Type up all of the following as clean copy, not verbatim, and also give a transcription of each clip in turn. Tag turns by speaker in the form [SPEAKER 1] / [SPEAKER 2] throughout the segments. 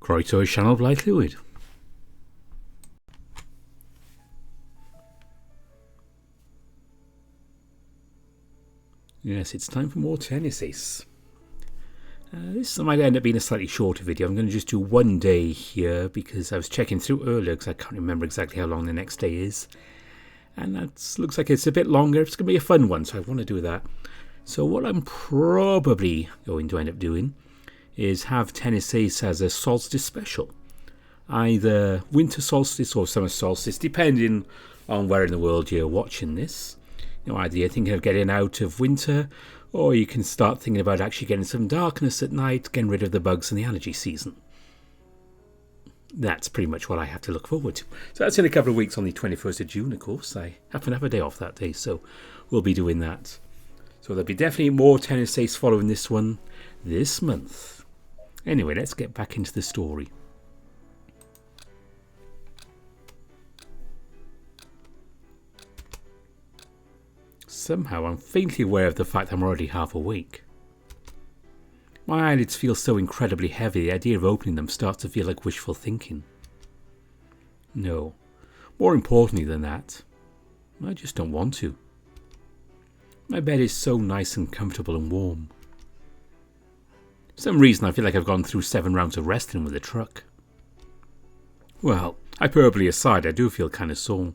[SPEAKER 1] Croeso i'r sianel Blaid Llwyd. Yes, it's time for more tennis ace. This might end up being a slightly shorter video. I'm going to just do one day here because I was checking through earlier because I can't remember exactly how long the next day is. And that looks like it's a bit longer. It's going to be a fun one, so I want to do that. So what I'm probably going to end up doing is have tennis ace as a solstice special. Either winter solstice or summer solstice, depending on where in the world you're watching this. You know, either you're thinking of getting out of winter, or you can start thinking about actually getting some darkness at night, getting rid of the bugs in the allergy season. That's pretty much what I have to look forward to. So that's in a couple of weeks on the 21st of June, of course. I happen to have a day off that day, so we'll be doing that. So there'll be definitely more tennis ace following this one this month. Anyway, let's get back into the story. Somehow I'm faintly aware of the fact I'm already half awake. My eyelids feel so incredibly heavy, the idea of opening them starts to feel like wishful thinking. No, more importantly than that, I just don't want to. My bed is so nice and comfortable and warm. For some reason I feel like I've gone through 7 rounds of wrestling with a truck. Well, hyperbole aside, I do feel kind of sore.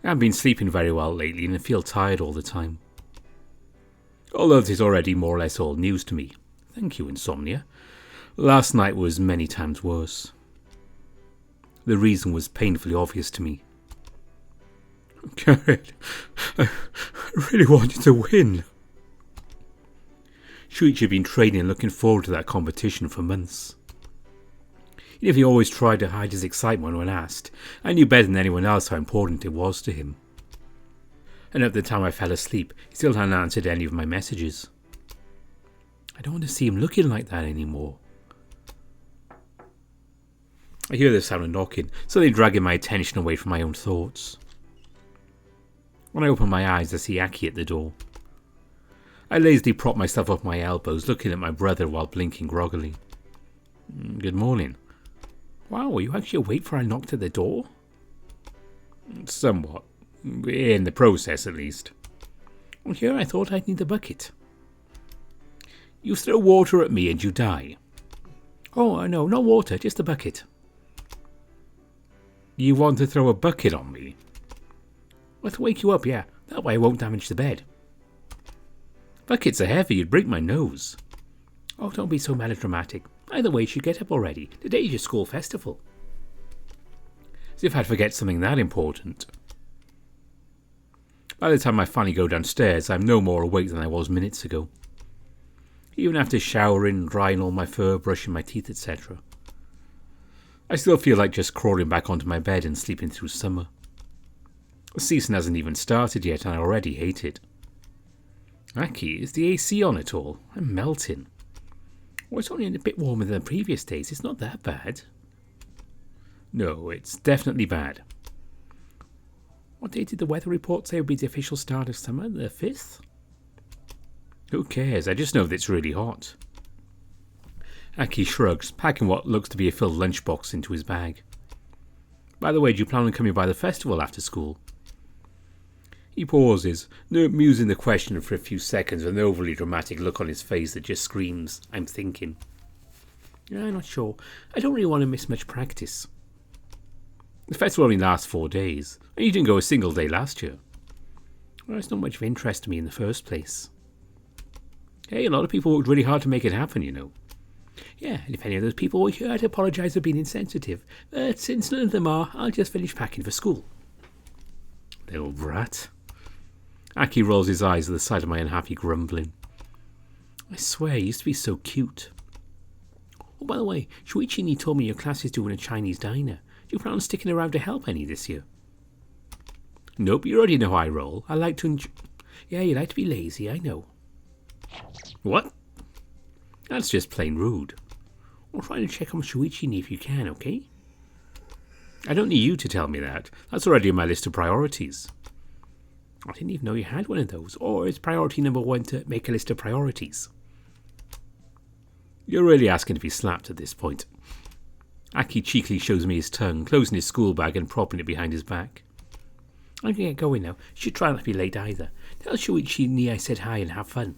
[SPEAKER 1] I haven't been sleeping very well lately and I feel tired all the time. Although this is already more or less old news to me. Thank you, insomnia. Last night was many times worse. The reason was painfully obvious to me. Garrett, I really wanted to win. Shuichi had been training and looking forward to that competition for months. Even if he always tried to hide his excitement when asked, I knew better than anyone else how important it was to him. And at the time I fell asleep, he still hadn't answered any of my messages. I don't want to see him looking like that anymore. I hear the sound of knocking, suddenly dragging my attention away from my own thoughts. When I open my eyes, I see Aki at the door. I lazily prop myself up my elbows, looking at my brother while blinking groggily. Good morning. Wow, were you actually awake before I knocked at the door? Somewhat. In the process, at least. Well, here I thought I'd need a bucket. You throw water at me and you die. Oh, no, not water, just a bucket. You want to throw a bucket on me? Well, to wake you up, yeah. That way I won't damage the bed. Buckets are heavy, you'd break my nose. Oh, don't be so melodramatic. Either way, you should get up already. Today's your school festival. As if I'd forget something that important. By the time I finally go downstairs, I'm no more awake than I was minutes ago. Even after showering, drying all my fur, brushing my teeth, etc. I still feel like just crawling back onto my bed and sleeping through summer. The season hasn't even started yet and I already hate it. Aki, is the AC on at all? I'm melting. Well, it's only a bit warmer than the previous days. It's not that bad. No, it's definitely bad. What day did the weather report say would be the official start of summer? The 5th? Who cares? I just know that it's really hot. Aki shrugs, packing what looks to be a filled lunchbox into his bag. By the way, do you plan on coming by the festival after school? He pauses, musing the question for a few seconds with an overly dramatic look on his face that just screams, I'm thinking. I'm not sure. I don't really want to miss much practice. The festival only lasts 4 days, and you didn't go a single day last year. Well, it's not much of interest to me in the first place. Hey, a lot of people worked really hard to make it happen, you know. Yeah, and if any of those people were here, I'd apologise for being insensitive. But since none of them are, I'll just finish packing for school. Little brat. Aki rolls his eyes at the sight of my unhappy grumbling. I swear, he used to be so cute. Oh, by the way, Shuichi told me your class is doing a Chinese diner. Do you plan on sticking around to help any this year? Nope, you already know how I roll. I like to enjoy... Yeah, you like to be lazy, I know. What? That's just plain rude. I'm trying to check on Shuichi if you can, okay? I don't need you to tell me that. That's already on my list of priorities. I didn't even know you had one of those. Or is priority number 1 to make a list of priorities? You're really asking to be slapped at this point. Aki cheekily shows me his tongue, closing his school bag and propping it behind his back. I'm going to get going now. You should try not to be late either. Tell Shuichi and I said hi and have fun.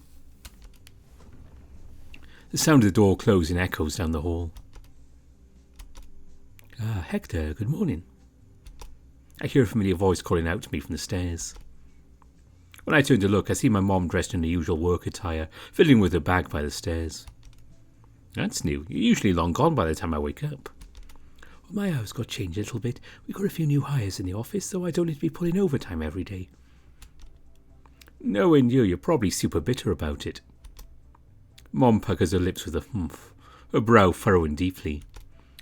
[SPEAKER 1] The sound of the door closing echoes down the hall. Ah, Hector, good morning. I hear a familiar voice calling out to me from the stairs. When I turn to look, I see my mom dressed in her usual work attire, fiddling with her bag by the stairs. That's new. You're usually long gone by the time I wake up. Well, my hours got changed a little bit. We got a few new hires in the office, so I don't need to be pulling overtime every day. Knowing you, you're probably super bitter about it. Mom puckers her lips with a humph, her brow furrowing deeply.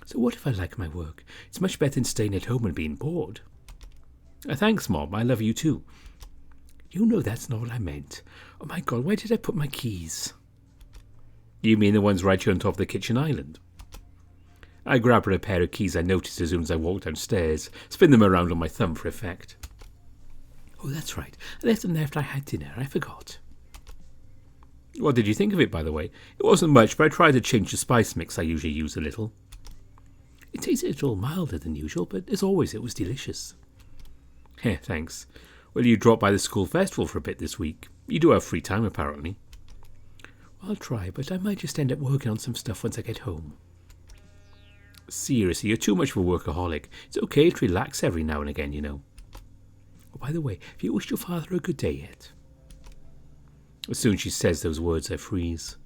[SPEAKER 1] So what if I like my work? It's much better than staying at home and being bored. Thanks, Mom. I love you too. You know that's not what I meant. Oh my God, where did I put my keys? You mean the ones right here on top of the kitchen island? I grab her a pair of keys I noticed as soon as I walked downstairs, spin them around on my thumb for effect. Oh, that's right. I left them there after I had dinner. I forgot. What did you think of it, by the way? It wasn't much, but I tried to change the spice mix I usually use a little. It tasted a little milder than usual, but as always, it was delicious. Thanks. Will you drop by the school festival for a bit this week? You do have free time, apparently. Well, I'll try, but I might just end up working on some stuff once I get home. Seriously, you're too much of a workaholic. It's okay to relax every now and again, you know. Oh, by the way, have you wished your father a good day yet? As soon as she says those words, I freeze.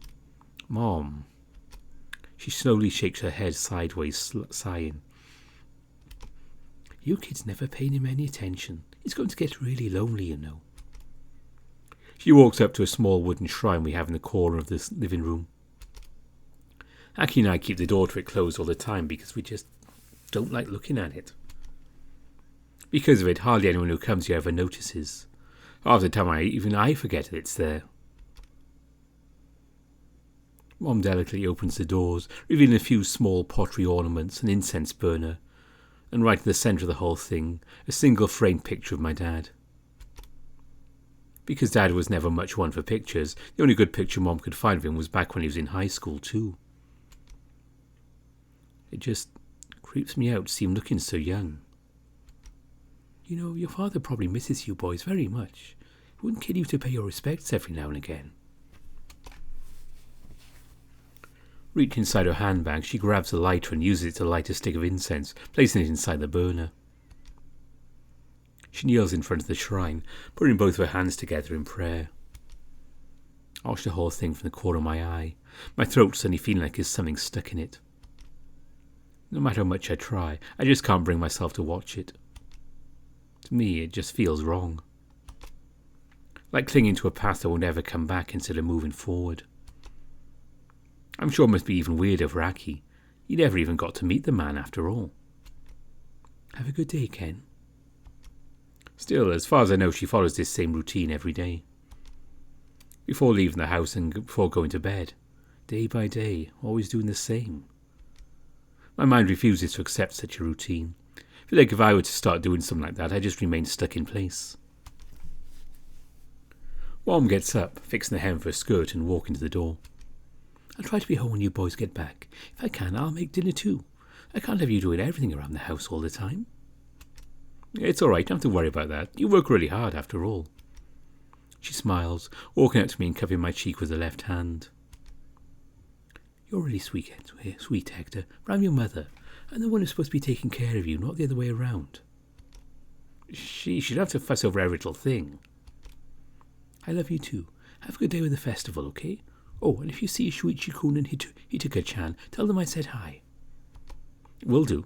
[SPEAKER 1] Mom. She slowly shakes her head sideways, sighing. You kids never pay him any attention. He's going to get really lonely, you know. She walks up to a small wooden shrine we have in the corner of this living room. Aki and I keep the door to it closed all the time because we just don't like looking at it. Because of it, hardly anyone who comes here ever notices. Half the time even I forget that it's there. Mom delicately opens the doors, revealing a few small pottery ornaments, an incense burner, and right in the centre of the whole thing, a single framed picture of my dad. Because Dad was never much one for pictures, the only good picture Mom could find of him was back when he was in high school too. It just creeps me out to see him looking so young. You know, your father probably misses you boys very much. It wouldn't kill you to pay your respects every now and again. Reaching inside her handbag, she grabs a lighter and uses it to light a stick of incense, placing it inside the burner. She kneels in front of the shrine, putting both her hands together in prayer. I watch the whole thing from the corner of my eye, my throat suddenly feeling like there's something stuck in it. No matter how much I try, I just can't bring myself to watch it. To me, it just feels wrong. Like clinging to a path that will never come back instead of moving forward. I'm sure it must be even weirder for Aki. He never even got to meet the man after all. Have a good day, Ken. Still, as far as I know, she follows this same routine every day. Before leaving the house and before going to bed. Day by day, always doing the same. My mind refuses to accept such a routine. I feel like if I were to start doing something like that, I'd just remain stuck in place. Mom gets up, fixing the hem of her skirt and walking to the door. I'll try to be home when you boys get back. If I can, I'll make dinner too. I can't have you doing everything around the house all the time. It's all right, don't have to worry about that. You work really hard after all. She smiles, walking out to me and cupping my cheek with her left hand. You're really sweet, Hector, but I'm your mother. I'm the one who's supposed to be taking care of you, not the other way around. She should have to fuss over every little thing. I love you too. Have a good day with the festival, okay? Oh, and if you see Shuichi-kun and Hitaka-chan, tell them I said hi. Will do.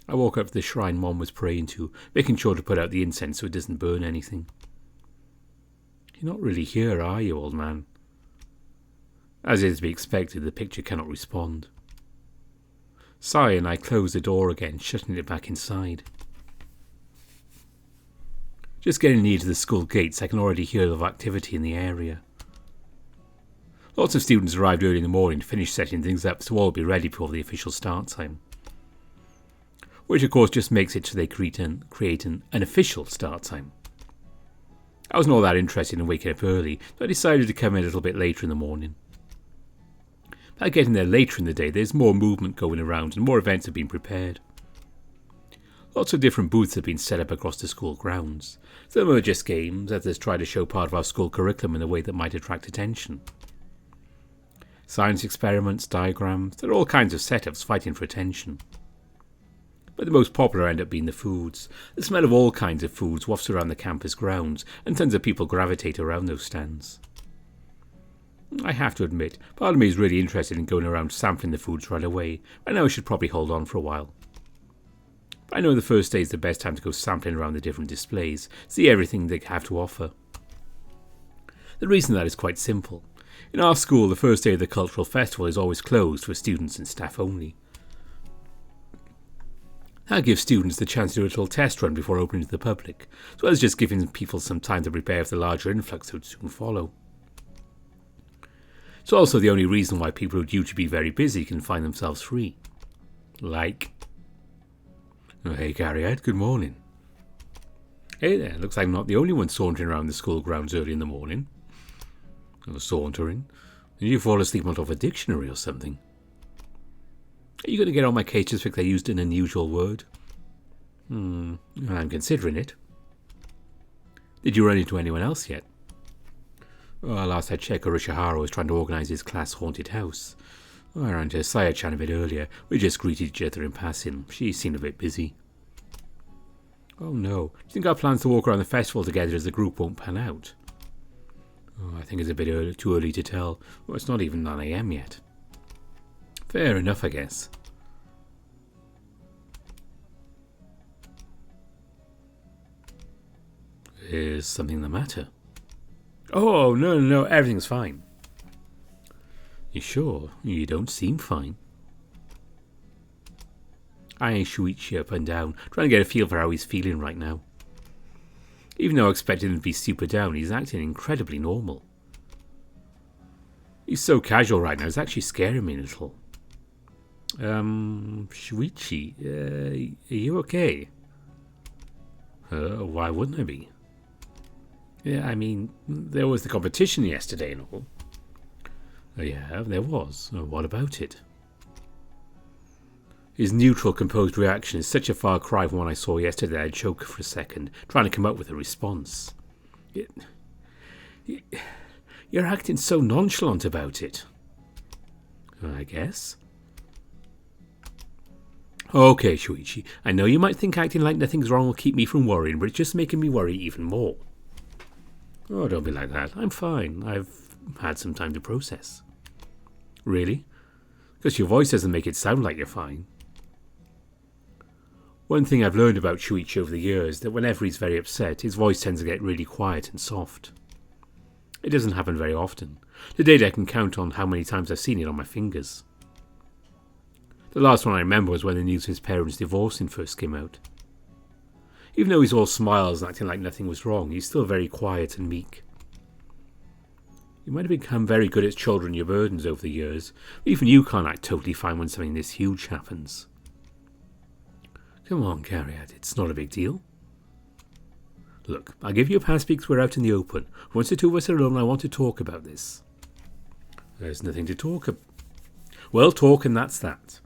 [SPEAKER 1] I walk up to the shrine Mom was praying to, making sure to put out the incense so it doesn't burn anything. You're not really here, are you, old man? As is to be expected, the picture cannot respond. Sighing, I close the door again, shutting it back inside. Just getting near to the school gates, I can already hear the activity in the area. Lots of students arrived early in the morning to finish setting things up so all will be ready before the official start time. Which of course just makes it so they create an official start time. I wasn't all that interested in waking up early, so I decided to come in a little bit later in the morning. By getting there later in the day, there's more movement going around and more events have been prepared. Lots of different booths have been set up across the school grounds. Some are just games, others try to show part of our school curriculum in a way that might attract attention. Science experiments, diagrams, there are all kinds of setups fighting for attention. But the most popular end up being the foods. The smell of all kinds of foods wafts around the campus grounds, and tons of people gravitate around those stands. I have to admit, part of me is really interested in going around sampling the foods right away. I know I should probably hold on for a while. But I know the first day is the best time to go sampling around the different displays, see everything they have to offer. The reason that is quite simple. In our school, the first day of the cultural festival is always closed for students and staff only. That gives students the chance to do a little test run before opening to the public, as well as just giving people some time to prepare for the larger influx that would soon follow. It's also the only reason why people who are due to be very busy can find themselves free. Like... Oh, hey, Gary, good morning. Hey there, looks like I'm not the only one sauntering around the school grounds early in the morning. Or sauntering. Did you fall asleep on top of a dictionary or something? Are you going to get on my case just because I used an unusual word? I'm considering it. Did you run into anyone else yet? Well, last I checked, Arishihara was trying to organise his class haunted house. I ran to Saya-chan a bit earlier. We just greeted each other in passing. She seemed a bit busy. Oh no. Do you think our plans to walk around the festival together as a group won't pan out? Oh, I think it's a bit too early to tell. Well, it's not even 9 AM yet. Fair enough, I guess. Is something the matter? Oh, no, everything's fine. You sure? You don't seem fine. I eyed Shuichi up and down, trying to get a feel for how he's feeling right now. Even though I expected him to be super down, he's acting incredibly normal. He's so casual right now, it's actually scaring me a little. Shuichi, are you okay? Why wouldn't I be? Yeah, I mean, there was the competition yesterday and all. Yeah, there was. What about it? His neutral, composed reaction is such a far cry from what I saw yesterday I'd choke for a second, trying to come up with a response. You're acting so nonchalant about it. I guess. Okay, Shuichi, I know you might think acting like nothing's wrong will keep me from worrying, but it's just making me worry even more. Oh, don't be like that. I'm fine. I've had some time to process. Really? Because your voice doesn't make it sound like you're fine. One thing I've learned about Shuichi over the years is that whenever he's very upset, his voice tends to get really quiet and soft. It doesn't happen very often. To date I can count on how many times I've seen it on my fingers. The last one I remember was when the news of his parents divorcing first came out. Even though he's all smiles and acting like nothing was wrong, he's still very quiet and meek. You might have become very good at shouldering your burdens over the years, but even you can't act totally fine when something this huge happens. Come on, Cariad, it's not a big deal. Look, I'll give you a pass because we're out in the open. Once the two of us are alone, I want to talk about this. There's nothing to talk about. Well, talk and that's that.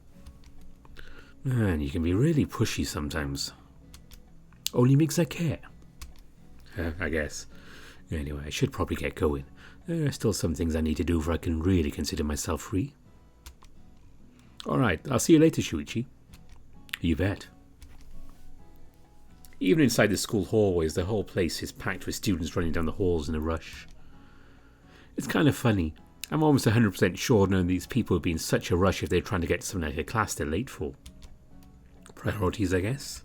[SPEAKER 1] Man, you can be really pushy sometimes. Only because I care. I guess. Anyway, I should probably get going. There are still some things I need to do before I can really consider myself free. Alright, I'll see you later, Shuichi. You bet. Even inside the school hallways, the whole place is packed with students running down the halls in a rush. It's kind of funny. I'm almost 100% sure none of these people would be in such a rush if they're trying to get to something like a class they're late for. Priorities, I guess.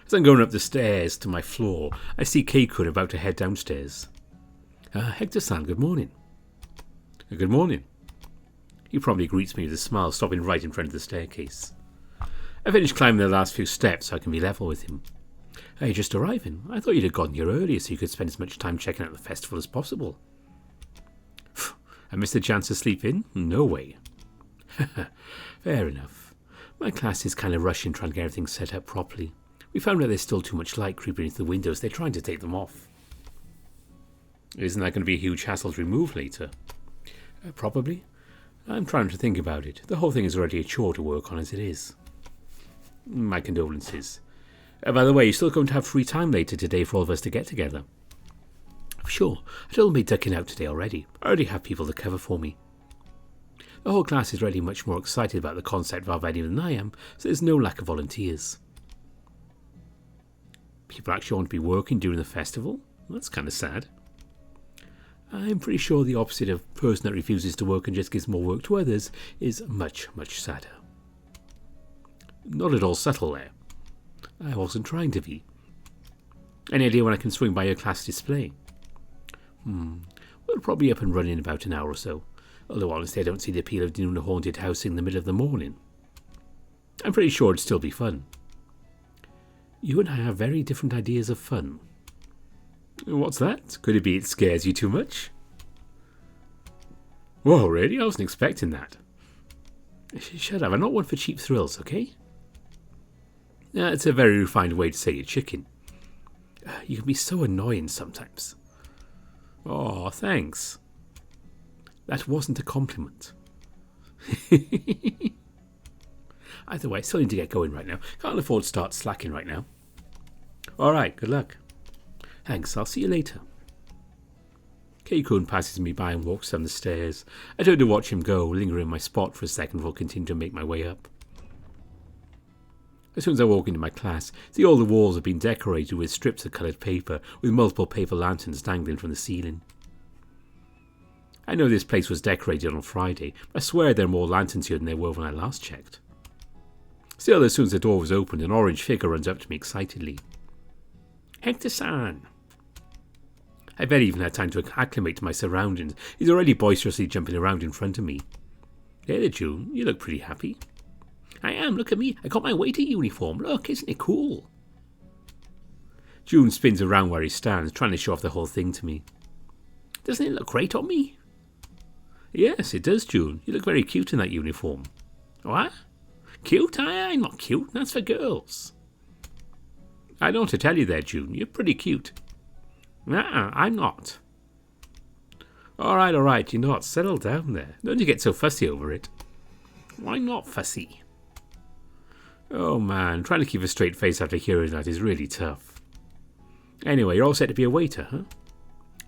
[SPEAKER 1] As I'm going up the stairs to my floor, I see Keikun about to head downstairs. Hector-san, good morning. Good morning. He promptly greets me with a smile, stopping right in front of the staircase. I finished climbing the last few steps so I can be level with him. Hey, just arriving. I thought you'd have gotten here earlier so you could spend as much time checking out the festival as possible. I missed the chance to sleep in? No way. Fair enough. My class is kind of rushing trying to get everything set up properly. We found out there's still too much light creeping into the windows. They're trying to take them off. Isn't that going to be a huge hassle to remove later? Probably. I'm trying to think about it. The whole thing is already a chore to work on as it is. My condolences. By the way, you're still going to have free time later today for all of us to get together? Sure. I told them to be ducking out today already. I already have people to cover for me. The whole class is already much more excited about the concept of our venue than I am, so there's no lack of volunteers. People actually want to be working during the festival? That's kind of sad. I'm pretty sure the opposite of a person that refuses to work and just gives more work to others is much, much sadder. Not at all subtle there. I wasn't trying to be. Any idea when I can swing by your class display? We'll probably be up and running in about an hour or so. Although honestly I don't see the appeal of doing a haunted house in the middle of the morning. I'm pretty sure it'd still be fun. You and I have very different ideas of fun. What's that? Could it be it scares you too much? Whoa, really? I wasn't expecting that. Shut up, I'm not one for cheap thrills, okay? It's a very refined way to say you're chicken. You can be so annoying sometimes. Oh, thanks. That wasn't a compliment. Either way, I still need to get going right now. Can't afford to start slacking right now. Alright, good luck. Thanks, I'll see you later. Keikun passes me by and walks down the stairs. I turn to watch him go, linger in my spot for a second before continuing to make my way up. As soon as I walk into my class, see all the walls have been decorated with strips of coloured paper, with multiple paper lanterns dangling from the ceiling. I know this place was decorated on Friday, but I swear there are more lanterns here than there were when I last checked. Still, as soon as the door was opened, an orange figure runs up to me excitedly. Hector-san! I barely even had time to acclimate to my surroundings. He's already boisterously jumping around in front of me. Hey there, June. You look pretty happy. I am. Look at me. I got my waiter uniform. Look, isn't it cool? June spins around where he stands, trying to show off the whole thing to me. Doesn't it look great on me? Yes, it does, June. You look very cute in that uniform. What? Cute? I'm not cute. That's for girls. I don't want to tell you there, June. You're pretty cute. I'm not. All right. You know what? Settle down there. Don't you get so fussy over it. Why not fussy? Oh man, trying to keep a straight face after hearing that is really tough. Anyway, you're all set to be a waiter, huh?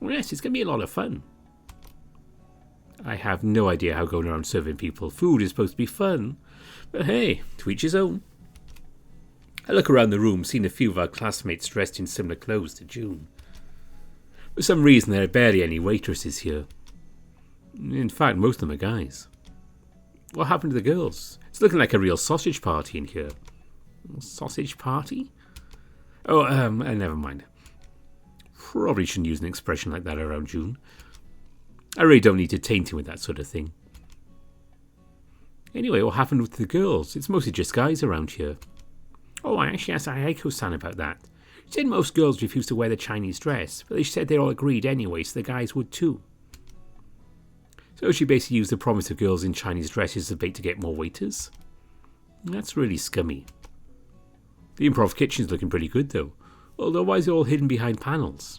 [SPEAKER 1] Well, yes, it's going to be a lot of fun. I have no idea how going around serving people food is supposed to be fun. But hey, to each his own. I look around the room, seeing a few of our classmates dressed in similar clothes to June. For some reason, there are barely any waitresses here. In fact, most of them are guys. What happened to the girls? It's looking like a real sausage party in here. Sausage party? Oh, never mind. Probably shouldn't use an expression like that around June. I really don't need to taint him with that sort of thing. Anyway, what happened with the girls? It's mostly just guys around here. Oh, I actually asked Ayako-san about that. She said most girls refused to wear the Chinese dress, but they said they all agreed anyway, so the guys would too. So she basically used the promise of girls in Chinese dresses as a bait to get more waiters? That's really scummy. The improv kitchen's looking pretty good though, although why is it all hidden behind panels?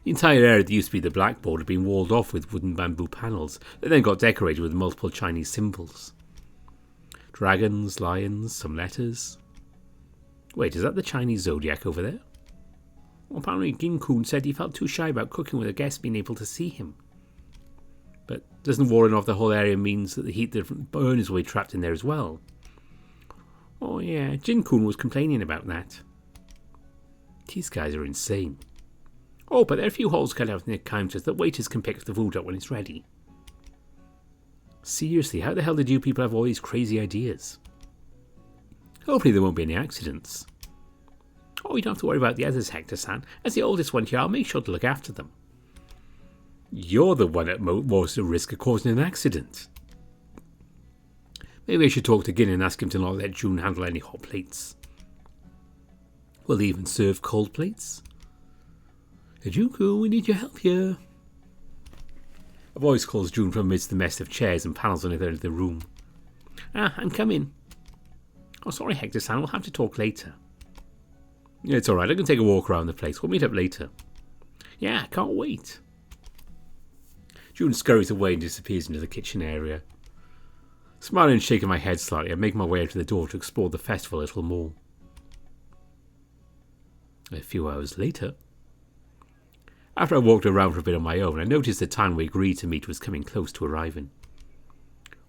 [SPEAKER 1] The entire area that used to be the blackboard had been walled off with wooden bamboo panels that then got decorated with multiple Chinese symbols. Dragons, lions, some letters. Wait, is that the Chinese zodiac over there? Well, apparently Ginkun said he felt too shy about cooking with a guest being able to see him. But doesn't walling off the whole area means that the heat that burns will be trapped in there as well? Oh yeah, Jinkun was complaining about that. These guys are insane. Oh, but there are a few holes cut out in the counters that waiters can pick the food up when it's ready. Seriously, how the hell did you people have all these crazy ideas? Hopefully there won't be any accidents. Oh, you don't have to worry about the others, Hector-san. As the oldest one here, I'll make sure to look after them. You're the one at most at risk of causing an accident. Maybe I should talk to Gin and ask him to not let June handle any hot plates. Will they even serve cold plates? Hey, Junko, we need your help here. A voice calls June from amidst the mess of chairs and panels on the other end of the room. I'm coming. Oh, sorry, Hector-san, we'll have to talk later. Yeah, it's alright, I can take a walk around the place. We'll meet up later. Yeah, I can't wait. June scurries away and disappears into the kitchen area. Smiling and shaking my head slightly, I make my way out to the door to explore the festival a little more. A few hours later, after I walked around for a bit on my own, I noticed the time we agreed to meet was coming close to arriving.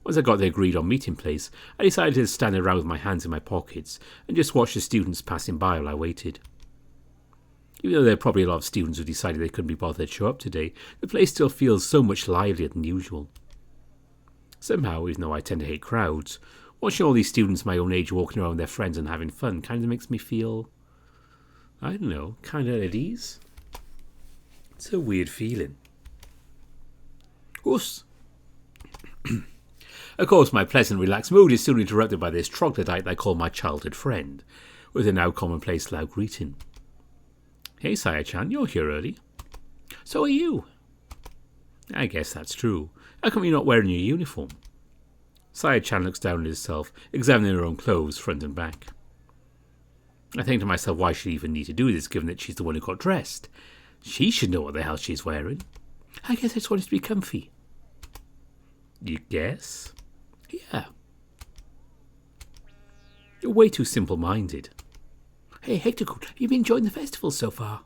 [SPEAKER 1] Once I got the agreed on meeting place, I decided to stand around with my hands in my pockets and just watch the students passing by while I waited. Even though there are probably a lot of students who decided they couldn't be bothered to show up today, the place still feels so much livelier than usual. Somehow, even though I tend to hate crowds, watching all these students my own age walking around with their friends and having fun kind of makes me feel, I don't know, kind of at ease. It's a weird feeling. Of course, my pleasant, relaxed mood is soon interrupted by this troglodyte I call my childhood friend, with a now commonplace loud greeting. Hey, Saya-chan, you're here early. So are you. I guess that's true. How come you're not wearing your uniform? Saya-chan looks down at herself, examining her own clothes, front and back. I think to myself, why should she even need to do this, given that she's the one who got dressed? She should know what the hell she's wearing. I guess I just wanted to be comfy. You guess? Yeah. You're way too simple-minded. Hey, Hector-kun, have you been enjoying the festival so far?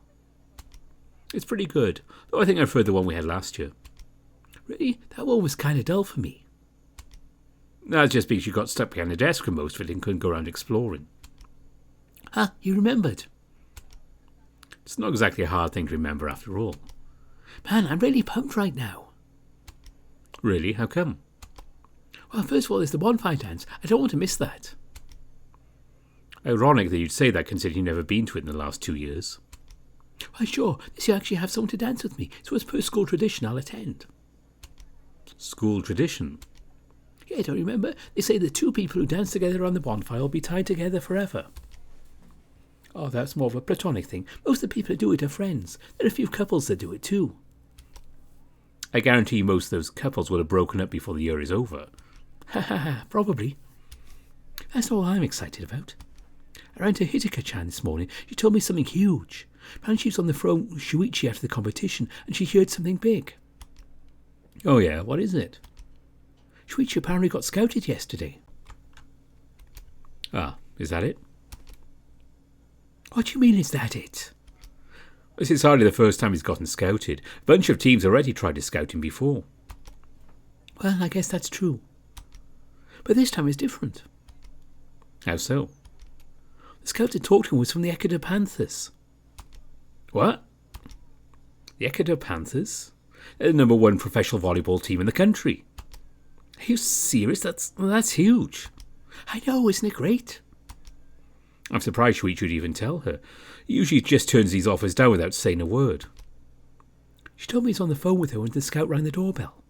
[SPEAKER 1] It's pretty good, though I think I prefer the one we had last year. Really? That one was kind of dull for me. That's just because you got stuck behind the desk for most of it and couldn't go around exploring. Ah, you remembered. It's not exactly a hard thing to remember after all. Man, I'm really pumped right now. Really? How come? Well, first of all, there's the bonfire dance. I don't want to miss that. Ironic that you'd say that considering you've never been to it in the last 2 years. Why, sure. This year I actually have someone to dance with me, so as per school tradition, I'll attend. School tradition? Yeah, don't you remember? They say the two people who dance together on the bonfire will be tied together forever. Oh, that's more of a platonic thing. Most of the people who do it are friends. There are a few couples that do it too. I guarantee you most of those couples will have broken up before the year is over. Ha ha ha, probably. That's not all I'm excited about. I ran to Hitaka-chan this morning. She told me something huge. Apparently she was on the phone with Shuichi after the competition and she heard something big. Oh yeah, what is it? Shuichi apparently got scouted yesterday. Ah, is that it? What do you mean, is that it? This is hardly the first time he's gotten scouted. A bunch of teams already tried to scout him before. Well, I guess that's true. But this time it's different. How so? The scout that talked to him was from the Ekida Panthers. What? The Ekida Panthers? They're the #1 professional volleyball team in the country. Are you serious? That's huge. I know, isn't it great? I'm surprised Shuichi would even tell her. He usually just turns these offers down without saying a word. She told me he's on the phone with her when the scout rang the doorbell.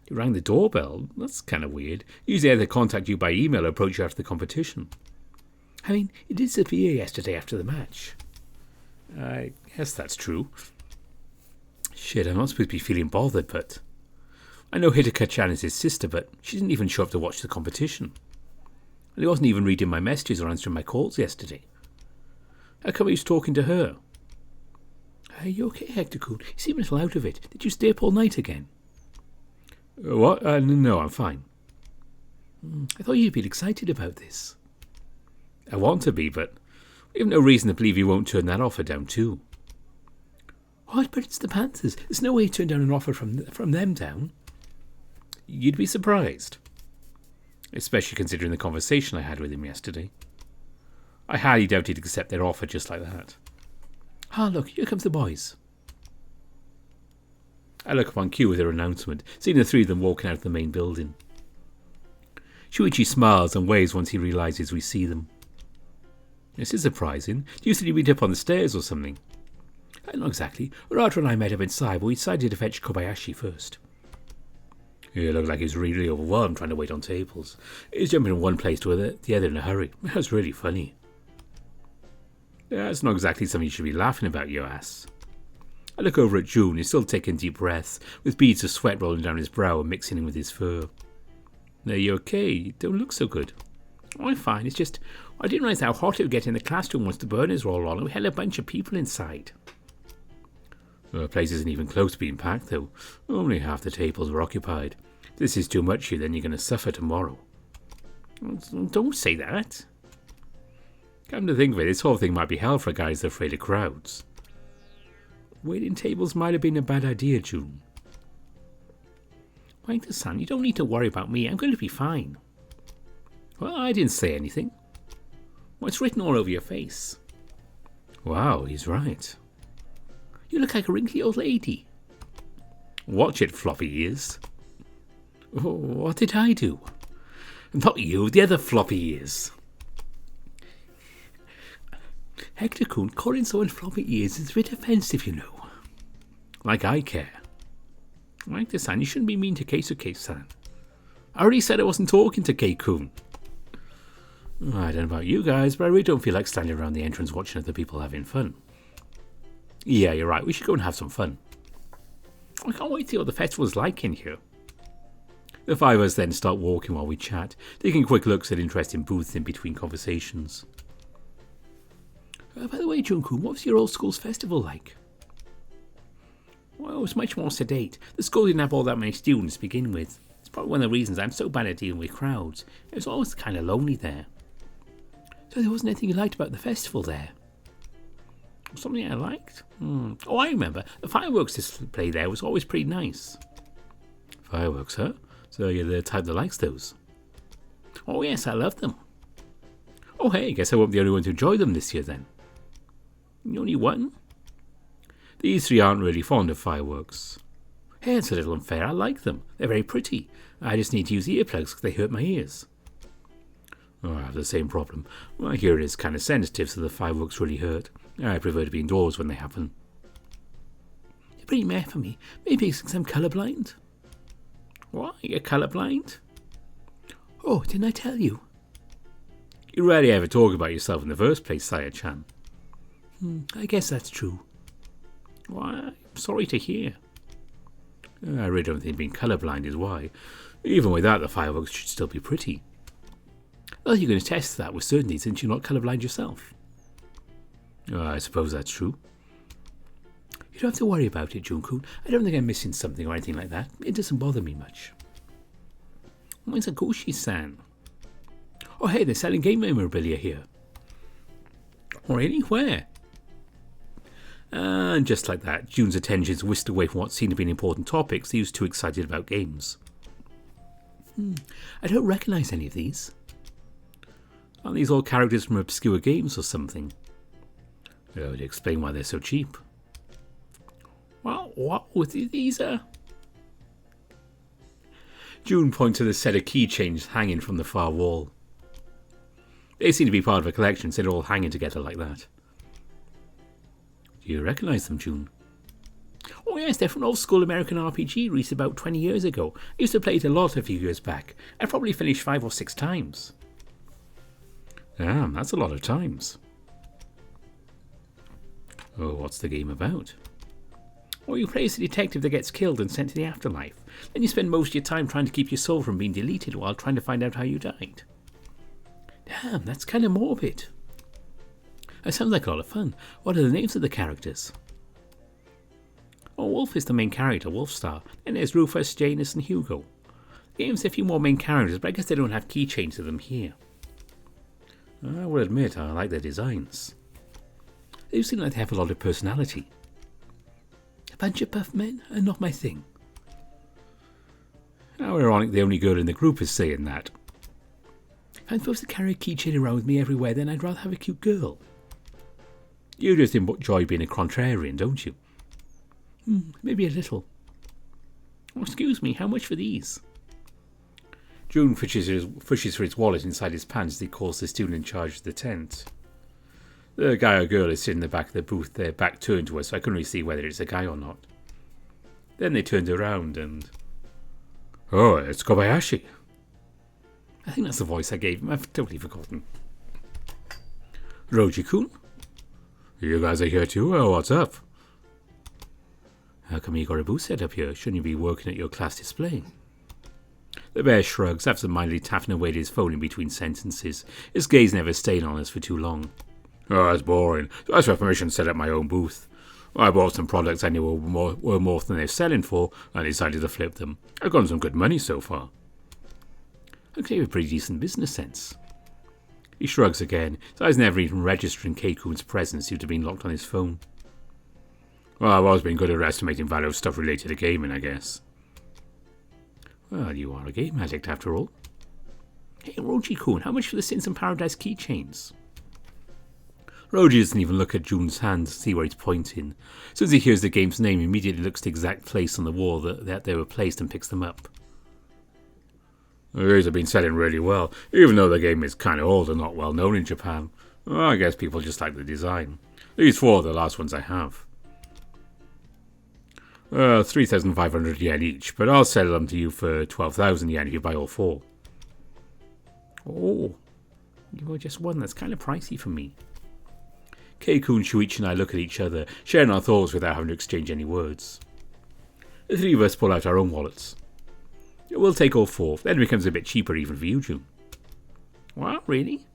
[SPEAKER 1] He rang the doorbell? That's kind of weird. Usually they either contact you by email or approach you after the competition. I mean, he did disappear yesterday after the match. I guess that's true. Shit, I'm not supposed to be feeling bothered, but... I know Hitaka-chan is his sister, but she didn't even show up to watch the competition. And he wasn't even reading my messages or answering my calls yesterday. How come he was talking to her? Are you okay, Hector-kun? You seem a little out of it. Did you stay up all night again? What? No, I'm fine. I thought you'd be excited about this. I want to be, but we have no reason to believe you won't turn that offer down too. What? But it's the Panthers. There's no way you turn down an offer from them down. You'd be surprised. Especially considering the conversation I had with him yesterday. I highly doubt he'd accept their offer just like that. Ah, look, here comes the boys. I look up on cue with their announcement, seeing the three of them walking out of the main building. Shuichi smiles and waves once he realises we see them. This is surprising. Do you think he'd meet up on the stairs or something? Not exactly. Urata and I met up inside, but we decided to fetch Kobayashi first. He looked like he was really overwhelmed trying to wait on tables. He was jumping from one place to the other in a hurry. That was really funny. Yeah, it's not exactly something you should be laughing about, you ass. I look over at June, who's still taking deep breaths, with beads of sweat rolling down his brow and mixing in with his fur. Are you okay? You don't look so good. Oh, I'm fine. It's just, I didn't realise how hot it would get in the classroom once the burners were all on and we had a bunch of people inside. The place isn't even close to being packed, though. Only half the tables were occupied. If this is too much for you, then you're going to suffer tomorrow. Don't say that. Come to think of it, this whole thing might be hell for a guy who's afraid of crowds. Waiting tables might have been a bad idea, June. Wait the sun, you don't need to worry about me. I'm going to be fine. Well, I didn't say anything. Well, it's written all over your face. Wow, he's right. You look like a wrinkly old lady. Watch it, floppy ears. Oh, what did I do? Not you, the other floppy ears. Hector Coon, calling someone floppy ears is a bit offensive, you know. Like I care. Like this, San, you shouldn't be mean to Keisuke-san. I already said I wasn't talking to Kei-kun. I don't know about you guys, but I really don't feel like standing around the entrance watching other people having fun. Yeah, you're right, we should go and have some fun. I can't wait to see what the festival's like in here. The five of us then start walking while we chat, taking quick looks at interesting booths in between conversations. By the way, Junkun, what was your old school's festival like? Well, it was much more sedate. The school didn't have all that many students to begin with. It's probably one of the reasons I'm so bad at dealing with crowds. It was always kind of lonely there. So there wasn't anything you liked about the festival there? Something I liked? Oh, I remember. The fireworks display there was always pretty nice. Fireworks, huh? So you're the type that likes those? Oh yes, I love them. Oh hey, I guess I won't be the only one to enjoy them this year then. The only one? These three aren't really fond of fireworks. Hey, it's a little unfair. I like them. They're very pretty. I just need to use earplugs because they hurt my ears. Oh, I have the same problem. My hearing is kind of sensitive, so the fireworks really hurt. I prefer to be indoors when they happen. You're pretty meh for me. Maybe it's because I'm colourblind. What? You're colourblind? Oh, didn't I tell you? You rarely ever talk about yourself in the first place, Saya-chan. I guess that's true. Well, I'm sorry to hear. I really don't think being colourblind is why. Even without the fireworks should still be pretty. Well, you can attest to that with certainty since you're not colourblind yourself. I suppose that's true. You don't have to worry about it, Junkun. I don't think I'm missing something or anything like that. It doesn't bother me much. When's Agushi-san? Oh hey, they're selling game memorabilia here. Oh really? Where? And just like that, June's attentions whisked away from what seemed to be important topics. He was too excited about games. I don't recognise any of these. Aren't these all characters from obscure games or something? That would explain why they're so cheap. Well, what with these June pointed to the set of keychains hanging from the far wall. They seem to be part of a collection, so they're all hanging together like that. Do you recognise them, June? Oh yes, they're from an old school American RPG released about 20 years ago. I used to play it a lot a few years back. I probably finished 5 or 6 times. Damn, that's a lot of times. Oh, what's the game about? Well, you play as a detective that gets killed and sent to the afterlife. Then you spend most of your time trying to keep your soul from being deleted while trying to find out how you died. Damn, that's kind of morbid. That sounds like a lot of fun. What are the names of the characters? Oh, Wolf is the main character, Wolfstar. Then there's Rufus, Janus and Hugo. The game's a few more main characters, but I guess they don't have keychains of them here. I will admit I like their designs. They seem like they have a lot of personality. A bunch of buff men are not my thing. How ironic the only girl in the group is saying that. If I'm supposed to carry a keychain around with me everywhere, then I'd rather have a cute girl. You just enjoy being a contrarian, don't you? Maybe a little. Oh, excuse me, how much for these? June fishes for his wallet inside his pants as he calls the student in charge of the tent. The guy or girl is sitting in the back of the booth, their back turned to us, so I couldn't really see whether it's a guy or not. Then they turned around and... Oh, it's Kobayashi. I think that's the voice I gave him. I've totally forgotten. Roji-kun? You guys are here too? Oh, what's up? How come you got a booth set up here? Shouldn't you be working at your class display? The bear shrugs, absent-mindedly tapping away at his phone in between sentences. His gaze never stayed on us for too long. Oh, that's boring. So I asked for permission to set up my own booth. I bought some products I knew were more than they're selling for and decided to flip them. I've gotten some good money so far. Okay, you have pretty decent business sense. He shrugs again. His eyes never even registering Keikoon's presence seemed to have been locked on his phone. Well, I've always been good at estimating value of stuff related to gaming, I guess. Well, you are a game addict after all. Hey, Roji-kun, how much for the Sins in Paradise keychains? Roji doesn't even look at Jun's hand to see where he's pointing. As soon as he hears the game's name, he immediately looks at the exact place on the wall that they were placed and picks them up. These have been selling really well, even though the game is kind of old and not well known in Japan. Well, I guess people just like the design. These 4 are the last ones I have. 3,500 yen each, but I'll sell them to you for 12,000 yen if you buy all 4. Oh, you were just one. That's kind of pricey for me. Keikoon, Shuichi and I look at each other, sharing our thoughts without having to exchange any words. The 3 of us pull out our own wallets. We'll take all 4, then it becomes a bit cheaper even for you, Jun. What, really?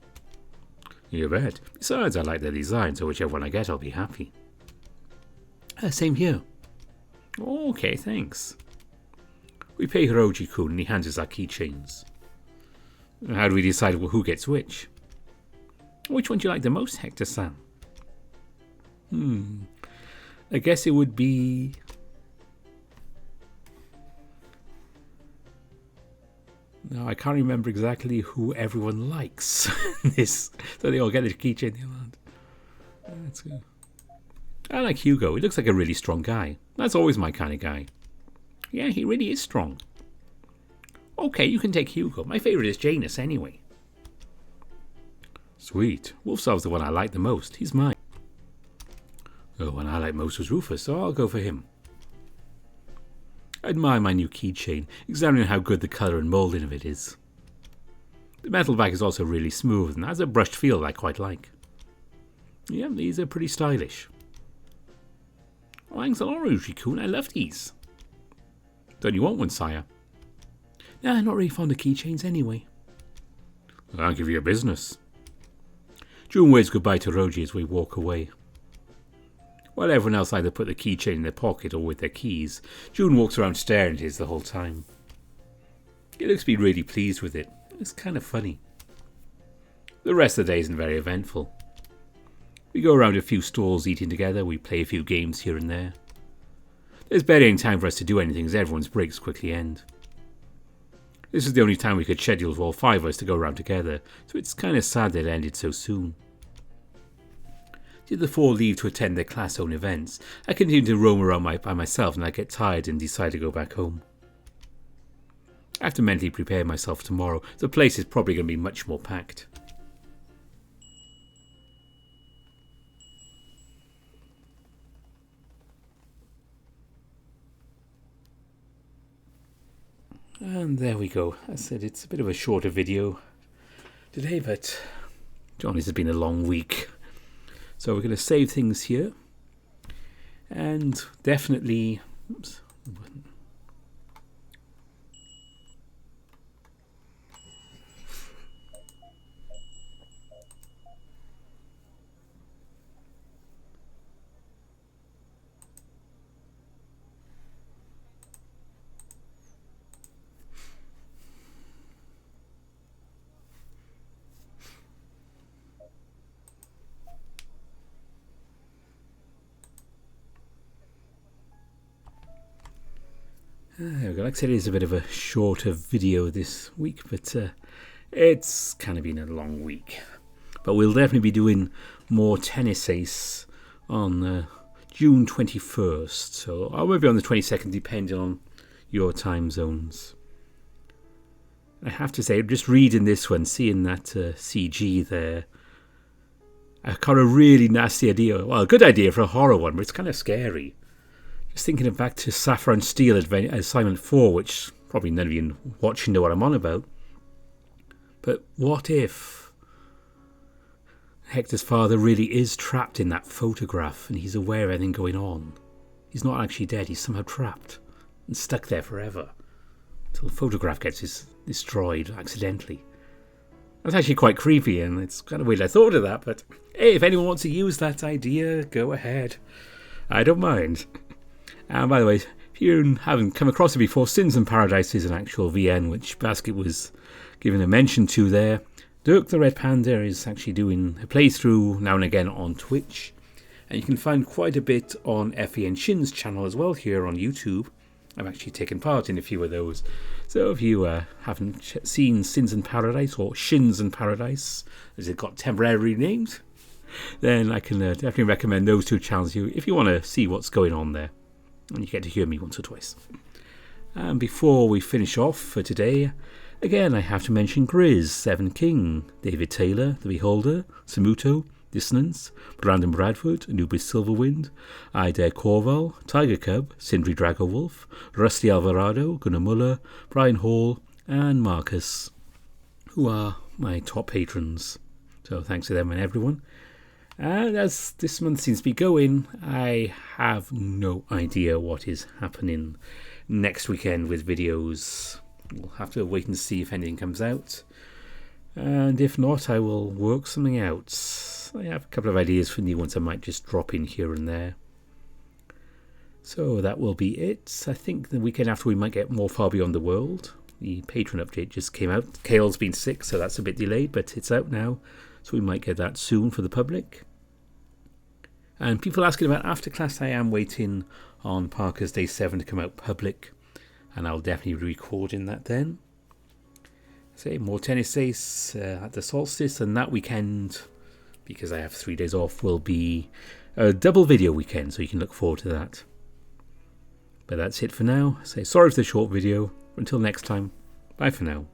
[SPEAKER 1] You bet. Besides, I like their design, so whichever one I get, I'll be happy. Same here. Okay, thanks. We pay Hiroji-kun and he hands us our keychains. How do we decide who gets which? Which one do you like the most, Hector-san? I guess it would be... No, I can't remember exactly who everyone likes. So they all get a keychain in their hand. That's good. I like Hugo. He looks like a really strong guy. That's always my kind of guy. Yeah, he really is strong. Okay, you can take Hugo. My favourite is Janus anyway. Sweet. Wolfsaw's the one I like the most. He's mine. The one I like most was Rufus, so I'll go for him. I admire my new keychain, examining how good the colour and moulding of it is. The metal back is also really smooth and has a brushed feel I quite like. Yeah, these are pretty stylish. Oh, thanks a lot, Roji-kun. I love these. Don't you want one, sire? Nah, I'm not really fond of keychains anyway. Thank you for your business. Jun waves goodbye to Roji as we walk away. While everyone else either put the keychain in their pocket or with their keys, Jun walks around staring at his the whole time. He looks to be really pleased with it. It's kind of funny. The rest of the day isn't very eventful. We go around a few stalls eating together, we play a few games here and there. There's barely any time for us to do anything as everyone's breaks quickly end. This is the only time we could schedule for all 5 of us to go around together, so it's kind of sad that it ended so soon. The other 4 leave to attend their class-owned events. I continue to roam around by myself and I get tired and decide to go back home. I have to mentally prepare myself tomorrow. The place is probably going to be much more packed. And there we go. As I said, it's a bit of a shorter video today, but John, this has been a long week. So we're going to save things here. And definitely... Oops. There we go. Like I said, it's a bit of a shorter video this week, but it's kind of been a long week. But we'll definitely be doing more Tennis Ace on June 21st, so or maybe on the 22nd, depending on your time zones. I have to say, just reading this one, seeing that CG there, I got a really nasty idea. Well, a good idea for a horror one, but it's kind of scary. Just thinking back to Saffron Steel Assignment 4, which probably none of you watching know what I'm on about. But what if Hector's father really is trapped in that photograph and he's aware of everything going on? He's not actually dead, he's somehow trapped and stuck there forever until the photograph gets destroyed accidentally. That's actually quite creepy, and it's kind of weird I thought of that, but hey, if anyone wants to use that idea, go ahead. I don't mind. And by the way, if you haven't come across it before, Sins in Paradise is an actual VN, which Basket was given a mention to there. Dirk the Red Panda is actually doing a playthrough now and again on Twitch. And you can find quite a bit on FEN Shin's channel as well here on YouTube. I've actually taken part in a few of those. So if you haven't seen Sins in Paradise, or Shins in Paradise, as it got temporarily named, then I can definitely recommend those two channels if you want to see what's going on there. And you get to hear me once or twice. And before we finish off for today, again I have to mention Grizz, Seven King, David Taylor, The Beholder, Samuto, Dissonance, Brandon Bradford, Anubis Silverwind, Ida Corval, Tiger Cub, Sindri Dragowolf, Rusty Alvarado, Gunnar Muller, Brian Hall, and Marcus, who are my top patrons. So thanks to them and everyone. And as this month seems to be going, I have no idea what is happening next weekend with videos. We'll have to wait and see if anything comes out. And if not, I will work something out. I have a couple of ideas for new ones I might just drop in here and there. So that will be it. I think the weekend after we might get more Far Beyond the World. The Patreon update just came out. Kale's been sick, so that's a bit delayed, but it's out now. So we might get that soon for the public. And people asking about Afterclass, I am waiting on Parker's Day 7 to come out public. And I'll definitely be recording that then. Say more tennis days at the solstice, and that weekend, because I have 3 days off, will be a double video weekend, so you can look forward to that. But that's it for now. Say sorry for the short video. Until next time, bye for now.